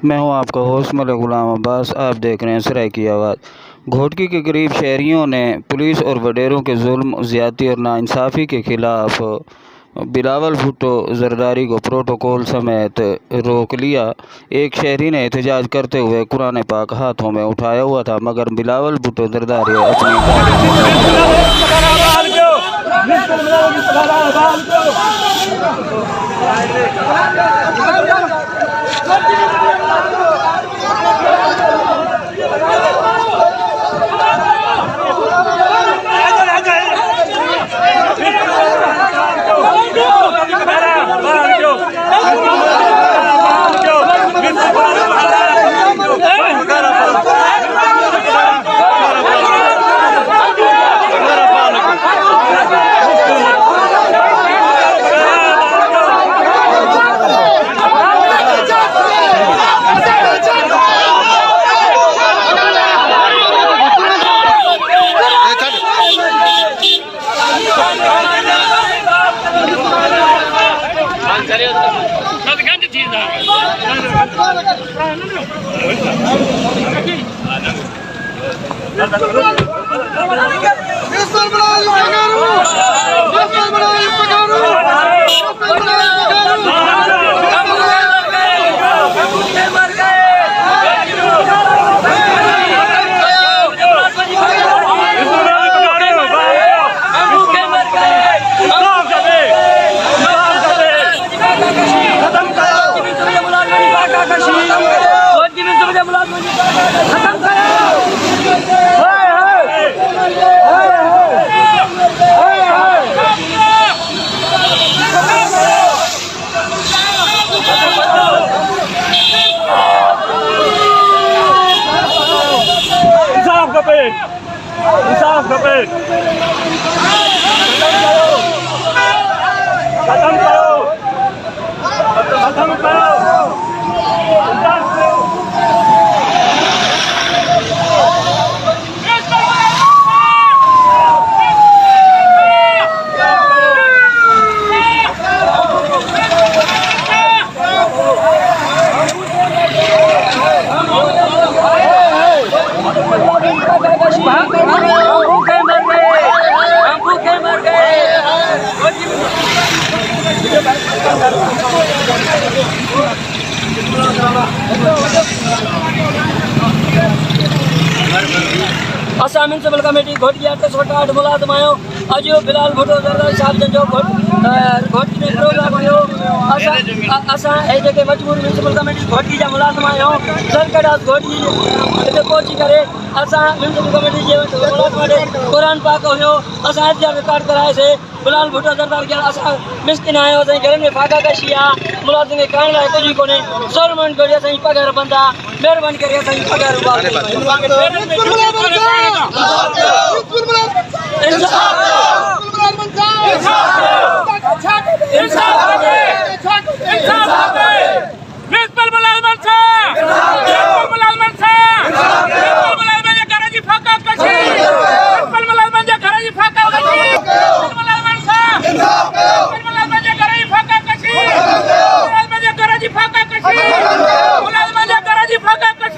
मैं हूं आपका होस्ट मलिक गुलाम अब्बास। आप देख रहे हैं सराय की आवाज़। घोटकी के करीब शहरियों ने पुलिस और वडेरों के जुल्म, ज़्यादती और नाइंसाफ़ी के ख़िलाफ़ बिलावल भुट्टो जरदारी को प्रोटोकॉल समेत रोक लिया। एक शहरी ने एहतजाज करते हुए कुरान पाक हाथों में उठाया हुआ था, मगर बिलावल भुट्टो जरदारी अपनी गाड़ी में असां म्यूनसिपल कमेटी घोटकी 808 मुलाज़िम आहियूं। अॼु बिलावल भुट्टो जरदारी साहिब जन जो घोटकी में प्रोग्राम हुयो। असां जेके मजबूर म्यूनसिपल कमेटी घोटकी जा मुलाज़िम आहियूं, सरकटास घोटकी हिते पहुची करे असां म्यूनसिपल कमेटी जे मुलाज़िम ॾे क़ुरान पाक हुयो। असां एहतजाज रिकॉर्ड करायोसीं। बिलावल भुट्टो जरदारी खे असां मिस्किन आहियूं, असांजे घर में फाका कशी आहे, मुलाज़िम खे खाइण लाइ कुझु कोन्हे। सोरमन करे असांजी पघार बंदि आहे, महिरबानी करे असांजी पघार मुलाज़िम